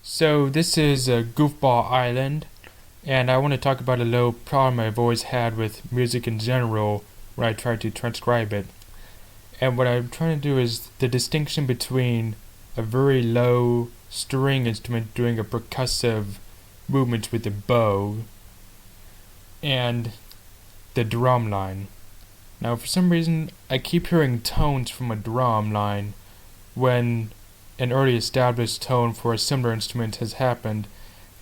So this is Goofball Island, and I want to talk about a little problem I've always had with music in general when I try to transcribe it. And what I'm trying to do is the distinction between a very low string instrument doing a percussive movement with the bow and the drum line. Now for some reason I keep hearing tones from a drum line when an already established tone for a similar instrument has happened,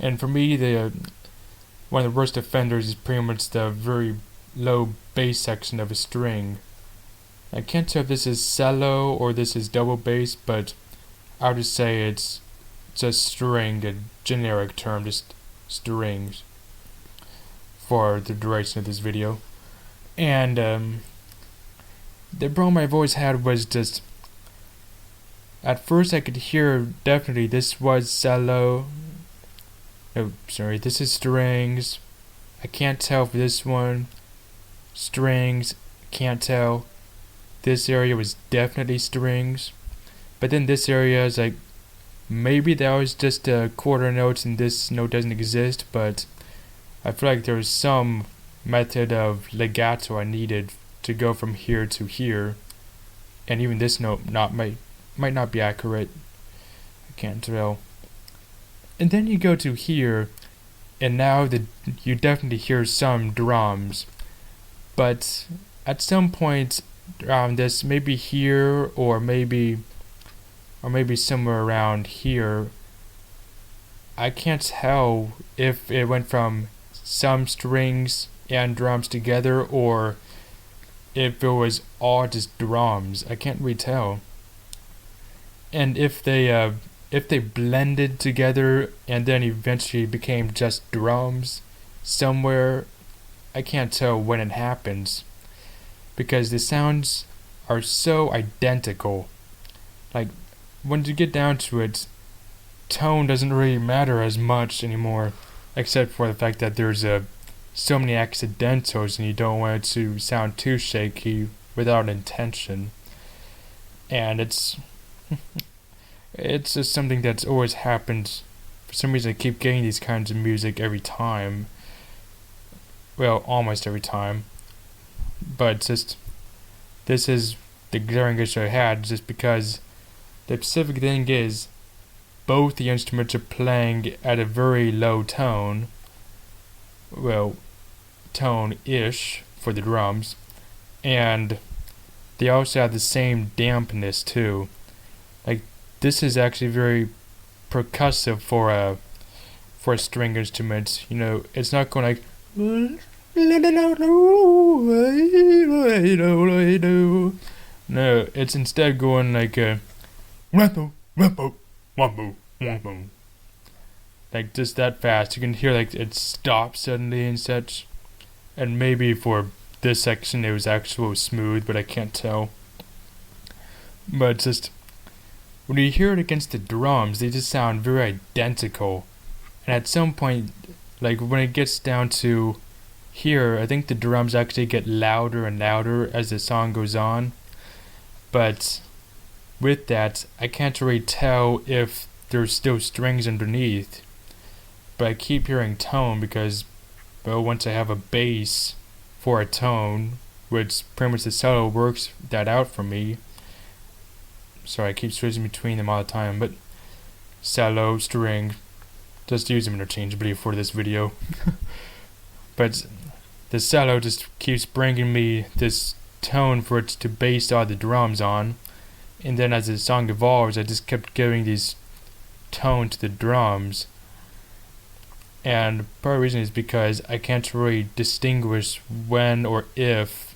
and for me the one of the worst offenders is pretty much the very low bass section of a string. I can't tell if this is cello or this is double bass, but I'll just say it's just string, a generic term, just strings for the duration of this video. And the problem I've always had was just at first I could hear definitely this was cello. No, sorry, this is strings. I can't tell if this one strings, can't tell. This area was definitely strings. But then this area is like maybe that was just quarter notes and this note doesn't exist, but I feel like there was some method of legato I needed to go from here to here, and even this note might not be accurate. I can't tell. And then you go to here, and now you definitely hear some drums, but at some point around this, maybe here or maybe somewhere around here, I can't tell if it went from some strings and drums together or if it was all just drums. I can't really tell. And if they blended together and then eventually became just drums somewhere, I can't tell when it happens, because the sounds are so identical. Like when you get down to it, tone doesn't really matter as much anymore, except for the fact that there's so many accidentals and you don't want it to sound too shaky without intention. And it's just something that's always happened. For some reason I keep getting these kinds of music every time. Well, almost every time. But just this is the glaring issue I had, just because the specific thing is both the instruments are playing at a very low tone. Well, tone-ish for the drums, and they also have the same dampness too. Like this is actually very percussive for a string instrument. You know, it's not going like no, it's instead going like like just that fast. You can hear like it stops suddenly and such. And maybe for this section it was actually smooth, but I can't tell. But just when you hear it against the drums, they just sound very identical. And at some point, like when it gets down to here, I think the drums actually get louder and louder as the song goes on. But with that, I can't really tell if there's still strings underneath. But I keep hearing tone because, well, once I have a bass for a tone, which pretty much the cello works that out for me. So I keep switching between them all the time, but cello, string, just use them interchangeably for this video. But the cello just keeps bringing me this tone for it to base all the drums on, and then as the song evolves, I just kept giving these tone to the drums. And part of the reason is because I can't really distinguish when or if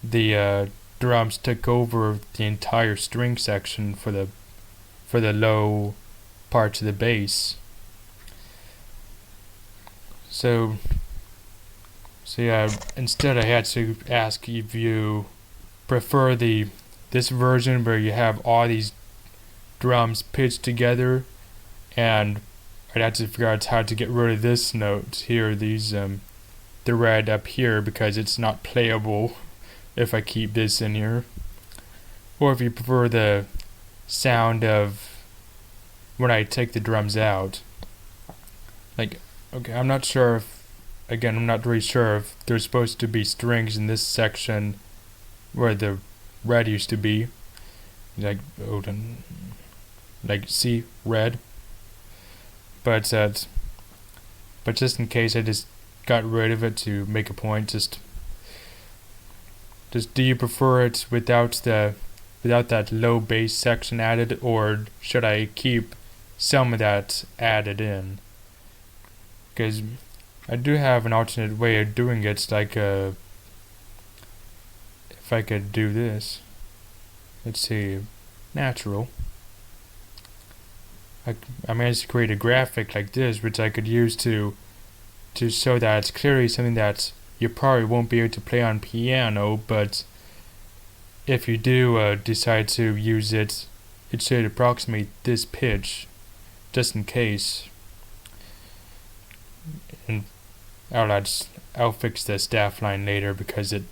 the drums took over the entire string section for the low parts of the bass. So yeah, instead I had to ask if you prefer this version where you have all these drums pitched together, and I'd have to figure out how to get rid of this note here, the red up here, because it's not playable if I keep this in here. Or if you prefer the sound of when I take the drums out. like, okay, I'm not sure if, again, I'm not really sure if there's supposed to be strings in this section where the red used to be. Like, like, see, red. But just in case, I just got rid of it to make a point. Just do you prefer it without that low bass section added, or should I keep some of that added in? Because I do have an alternate way of doing it, like if I could do this. Let's see, natural. I managed to create a graphic like this, which I could use to show that it's clearly something that you probably won't be able to play on piano, but if you do decide to use it, it should approximate this pitch, just in case. And I'll fix the staff line later because the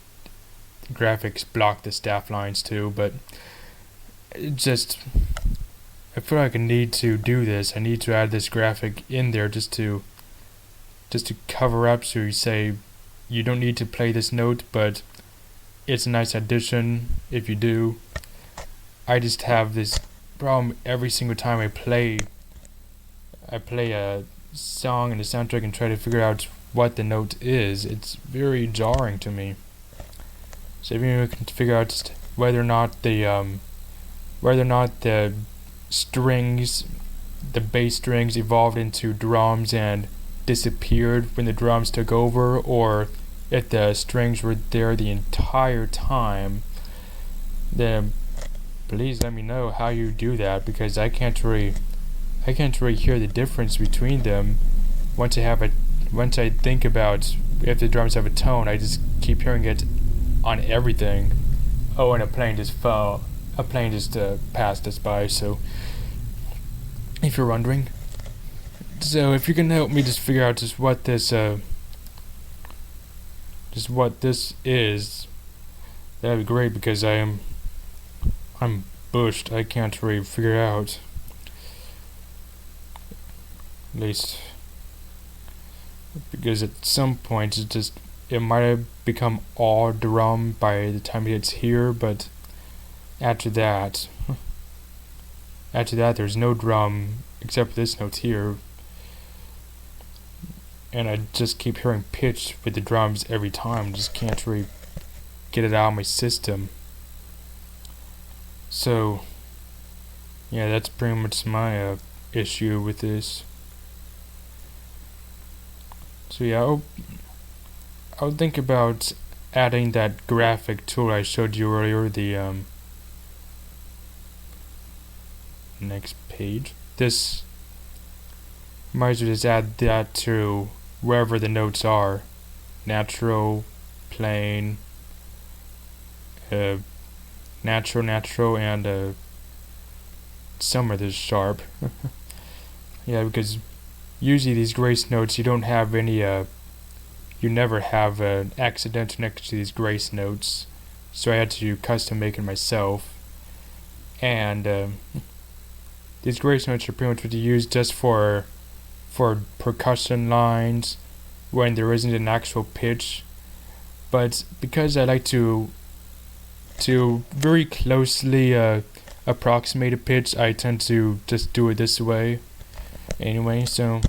graphics block the staff lines too, but I feel like I need to do this. I need to add this graphic in there just to cover up, so you say you don't need to play this note, but it's a nice addition if you do. I just have this problem every single time I play a song in the soundtrack and try to figure out what the note is. It's very jarring to me. So if you can figure out just whether or not the strings, the bass strings evolved into drums and disappeared when the drums took over, or if the strings were there the entire time, then please let me know how you do that, because I can't really hear the difference between them. Once I think about if the drums have a tone, I just keep hearing it on everything. Oh, and a plane just passed us by, so if you're wondering. So if you can help me just figure out just what this is, that'd be great, because I'm bushed. I can't really figure it out. At least because at some point it might have become all drum by the time it gets here, but after that there's no drum except for this note here, and I just keep hearing pitch with the drums every time. Just can't really get it out of my system. So yeah, that's pretty much my issue with this. So yeah, I'll think about adding that graphic tool I showed you earlier, the next page. This might as well just add that to wherever the notes are. Natural, plain, natural, and some of this sharp. Yeah, because usually these grace notes, you don't have any you never have an accident next to these grace notes, so I had to custom make it myself. And these grace notes are pretty much what you use just for percussion lines when there isn't an actual pitch. But because I like to very closely approximate a pitch, I tend to just do it this way anyway. So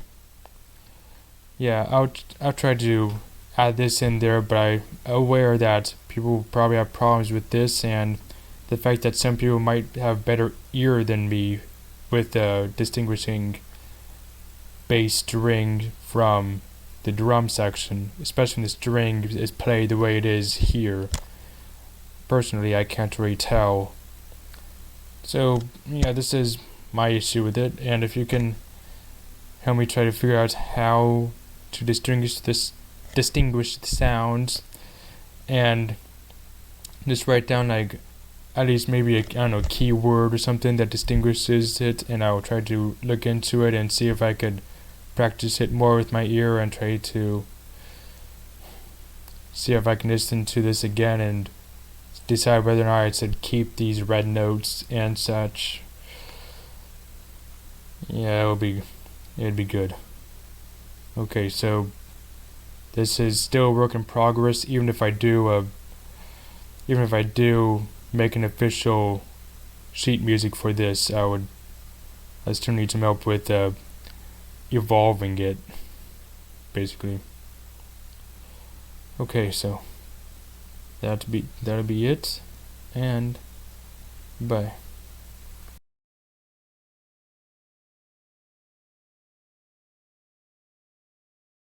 yeah, I'll try to add this in there, but I'm aware that people probably have problems with this, and the fact that some people might have better ear than me with distinguishing bass string from the drum section, especially when the string is played the way it is here. Personally, I can't really tell. So yeah, this is my issue with it, and if you can help me try to figure out how to distinguish the sounds, and just write down like at least maybe a keyword or something that distinguishes it, and I will try to look into it and see if I could practice it more with my ear and try to see if I can listen to this again and decide whether or not I should keep these red notes and such. Yeah, it'd be good. Okay, so this is still a work in progress. Even if I do make an official sheet music for this, I still need some help with evolving it, basically. Okay, so that'll be it, and bye.